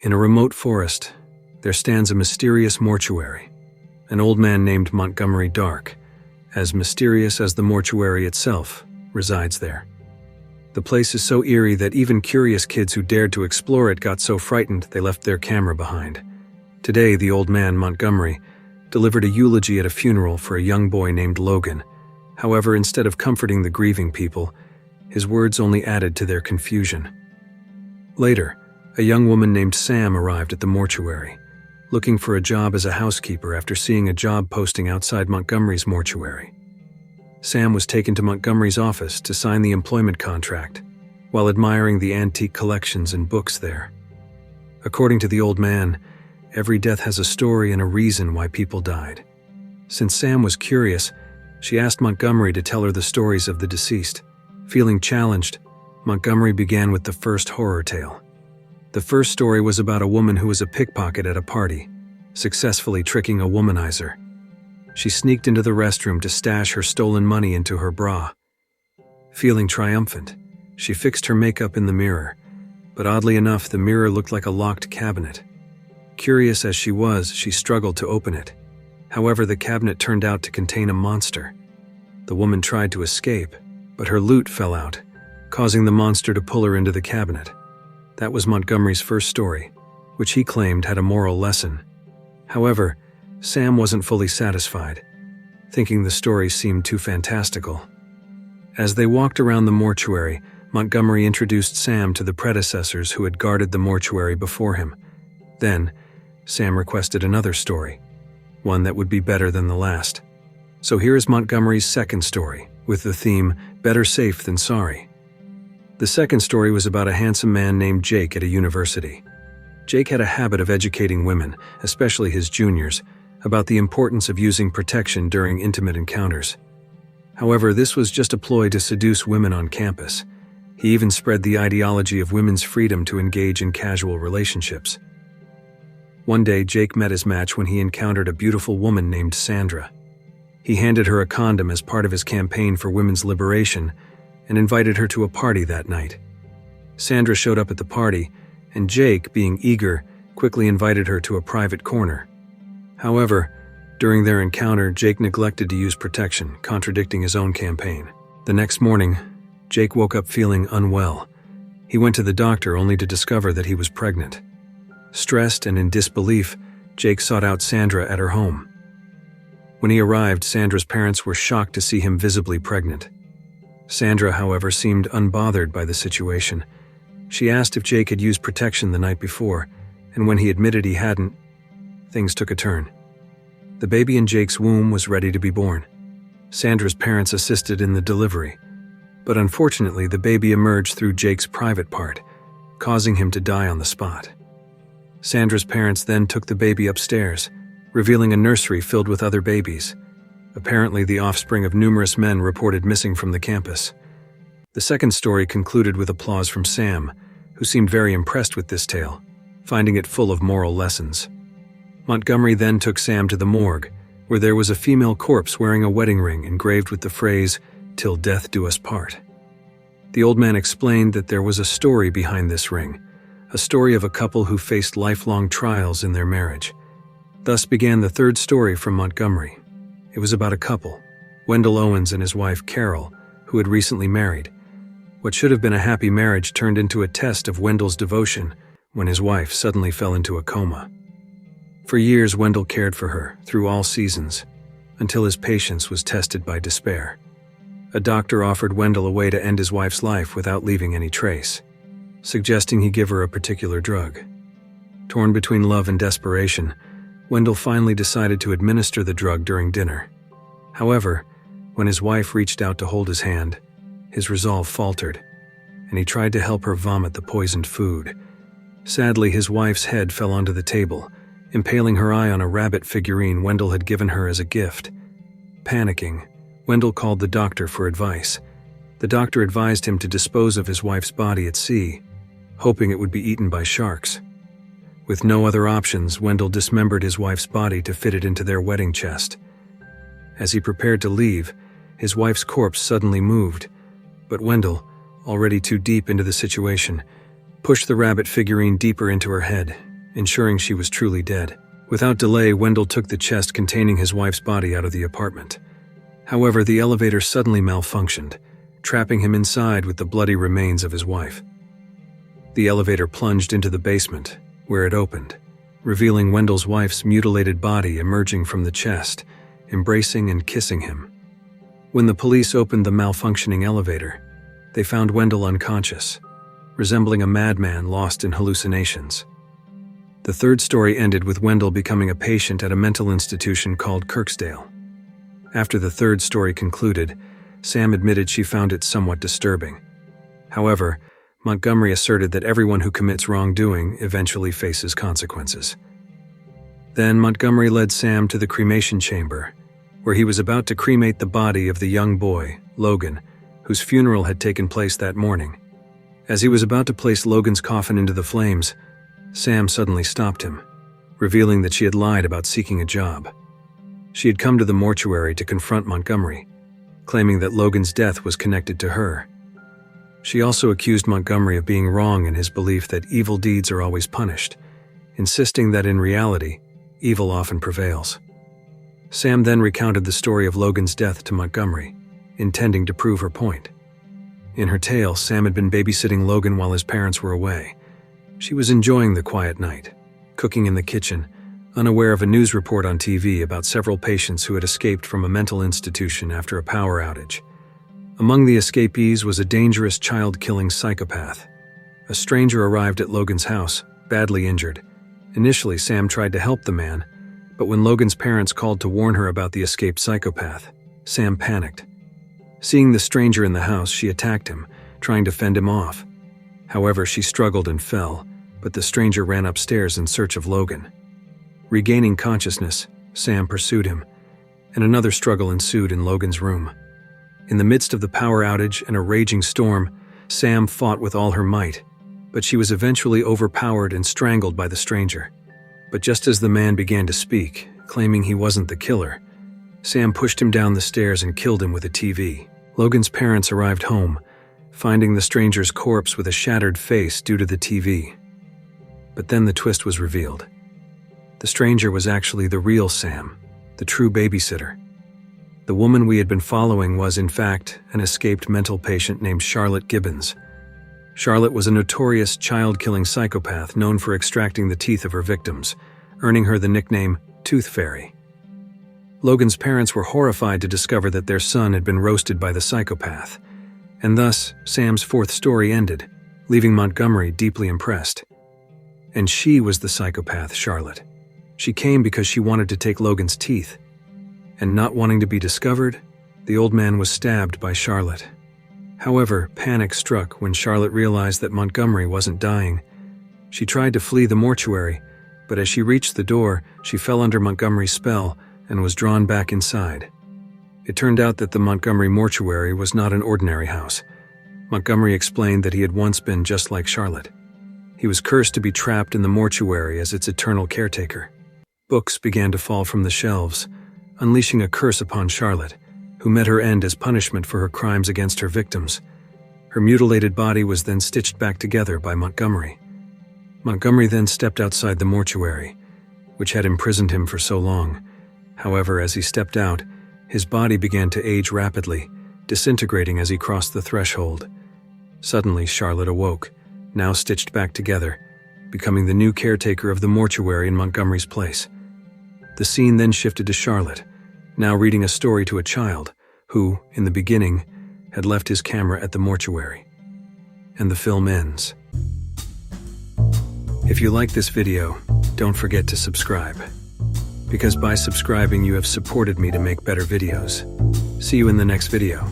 In a remote forest, there stands a mysterious mortuary. An old man named Montgomery Dark, as mysterious as the mortuary itself, resides there. The place is so eerie that even curious kids who dared to explore it got so frightened they left their camera behind. Today, the old man, Montgomery, delivered a eulogy at a funeral for a young boy named Logan. However, instead of comforting the grieving people, his words only added to their confusion. Later, a young woman named Sam arrived at the mortuary, looking for a job as a housekeeper after seeing a job posting outside Montgomery's mortuary. Sam was taken to Montgomery's office to sign the employment contract, while admiring the antique collections and books there. According to the old man, every death has a story and a reason why people died. Since Sam was curious, she asked Montgomery to tell her the stories of the deceased. Feeling challenged, Montgomery began with the first horror tale. The first story was about a woman who was a pickpocket at a party, successfully tricking a womanizer. She sneaked into the restroom to stash her stolen money into her bra. Feeling triumphant, she fixed her makeup in the mirror, but oddly enough, the mirror looked like a locked cabinet. Curious as she was, she struggled to open it. However, the cabinet turned out to contain a monster. The woman tried to escape, but her loot fell out, causing the monster to pull her into the cabinet. That was Montgomery's first story, which he claimed had a moral lesson. However, Sam wasn't fully satisfied, thinking the story seemed too fantastical. As they walked around the mortuary, Montgomery introduced Sam to the predecessors who had guarded the mortuary before him. Then, Sam requested another story, one that would be better than the last. So here is Montgomery's second story, with the theme, Better Safe Than Sorry. The second story was about a handsome man named Jake at a university. Jake had a habit of educating women, especially his juniors, about the importance of using protection during intimate encounters. However, this was just a ploy to seduce women on campus. He even spread the ideology of women's freedom to engage in casual relationships. One day, Jake met his match when he encountered a beautiful woman named Sandra. He handed her a condom as part of his campaign for women's liberation and invited her to a party that night. Sandra showed up at the party, and Jake, being eager, quickly invited her to a private corner. However, during their encounter, Jake neglected to use protection, contradicting his own campaign. The next morning, Jake woke up feeling unwell. He went to the doctor only to discover that he was pregnant. Stressed and in disbelief, Jake sought out Sandra at her home. When he arrived, Sandra's parents were shocked to see him visibly pregnant. Sandra, however, seemed unbothered by the situation. She asked if Jake had used protection the night before, and when he admitted he hadn't, things took a turn. The baby in Jake's womb was ready to be born. Sandra's parents assisted in the delivery, but unfortunately the baby emerged through Jake's private part, causing him to die on the spot. Sandra's parents then took the baby upstairs, revealing a nursery filled with other babies, apparently the offspring of numerous men reported missing from the campus. The second story concluded with applause from Sam, who seemed very impressed with this tale, finding it full of moral lessons. Montgomery then took Sam to the morgue, where there was a female corpse wearing a wedding ring engraved with the phrase, "Till death do us part." The old man explained that there was a story behind this ring, a story of a couple who faced lifelong trials in their marriage. Thus began the third story from Montgomery. It was about a couple, Wendell Owens and his wife Carol, who had recently married. What should have been a happy marriage turned into a test of Wendell's devotion when his wife suddenly fell into a coma. For years, Wendell cared for her through all seasons, until his patience was tested by despair. A doctor offered Wendell a way to end his wife's life without leaving any trace, suggesting he give her a particular drug. Torn between love and desperation, Wendell finally decided to administer the drug during dinner. However, when his wife reached out to hold his hand, his resolve faltered, and he tried to help her vomit the poisoned food. Sadly, his wife's head fell onto the table, impaling her eye on a rabbit figurine Wendell had given her as a gift. Panicking, Wendell called the doctor for advice. The doctor advised him to dispose of his wife's body at sea, hoping it would be eaten by sharks. With no other options, Wendell dismembered his wife's body to fit it into their wedding chest. As he prepared to leave, his wife's corpse suddenly moved, but Wendell, already too deep into the situation, pushed the rabbit figurine deeper into her head, ensuring she was truly dead. Without delay, Wendell took the chest containing his wife's body out of the apartment. However, the elevator suddenly malfunctioned, trapping him inside with the bloody remains of his wife. The elevator plunged into the basement, where it opened, revealing Wendell's wife's mutilated body emerging from the chest, embracing and kissing him. When the police opened the malfunctioning elevator, they found Wendell unconscious, resembling a madman lost in hallucinations. The third story ended with Wendell becoming a patient at a mental institution called Kirksdale. After the third story concluded, Sam admitted she found it somewhat disturbing. However, Montgomery asserted that everyone who commits wrongdoing eventually faces consequences. Then Montgomery led Sam to the cremation chamber, where he was about to cremate the body of the young boy, Logan, whose funeral had taken place that morning. As he was about to place Logan's coffin into the flames, Sam suddenly stopped him, revealing that she had lied about seeking a job. She had come to the mortuary to confront Montgomery, claiming that Logan's death was connected to her. She also accused Montgomery of being wrong in his belief that evil deeds are always punished, insisting that in reality, evil often prevails. Sam then recounted the story of Logan's death to Montgomery, intending to prove her point. In her tale, Sam had been babysitting Logan while his parents were away. She was enjoying the quiet night, cooking in the kitchen, unaware of a news report on TV about several patients who had escaped from a mental institution after a power outage. Among the escapees was a dangerous child-killing psychopath. A stranger arrived at Logan's house, badly injured. Initially, Sam tried to help the man, but when Logan's parents called to warn her about the escaped psychopath, Sam panicked. Seeing the stranger in the house, she attacked him, trying to fend him off. However, she struggled and fell, but the stranger ran upstairs in search of Logan. Regaining consciousness, Sam pursued him, and another struggle ensued in Logan's room. In the midst of the power outage and a raging storm, Sam fought with all her might, but she was eventually overpowered and strangled by the stranger. But just as the man began to speak, claiming he wasn't the killer, Sam pushed him down the stairs and killed him with a TV. Logan's parents arrived home, finding the stranger's corpse with a shattered face due to the TV. But then the twist was revealed. The stranger was actually the real Sam, the true babysitter. The woman we had been following was, in fact, an escaped mental patient named Charlotte Gibbons. Charlotte was a notorious child-killing psychopath known for extracting the teeth of her victims, earning her the nickname Tooth Fairy. Logan's parents were horrified to discover that their son had been roasted by the psychopath, and thus Sam's fourth story ended, leaving Montgomery deeply impressed. And she was the psychopath, Charlotte. She came because she wanted to take Logan's teeth. And not wanting to be discovered, the old man was stabbed by Charlotte. However, panic struck when Charlotte realized that Montgomery wasn't dying. She tried to flee the mortuary, but as she reached the door, she fell under Montgomery's spell and was drawn back inside. It turned out that the Montgomery mortuary was not an ordinary house. Montgomery explained that he had once been just like Charlotte. He was cursed to be trapped in the mortuary as its eternal caretaker. Books began to fall from the shelves, unleashing a curse upon Charlotte, who met her end as punishment for her crimes against her victims. Her mutilated body was then stitched back together by Montgomery. Montgomery then stepped outside the mortuary, which had imprisoned him for so long. However, as he stepped out, his body began to age rapidly, disintegrating as he crossed the threshold. Suddenly, Charlotte awoke, now stitched back together, becoming the new caretaker of the mortuary in Montgomery's place. The scene then shifted to Charlotte, now reading a story to a child who, in the beginning, had left his camera at the mortuary. And the film ends. If you like this video, don't forget to subscribe, because by subscribing you have supported me to make better videos. See you in the next video.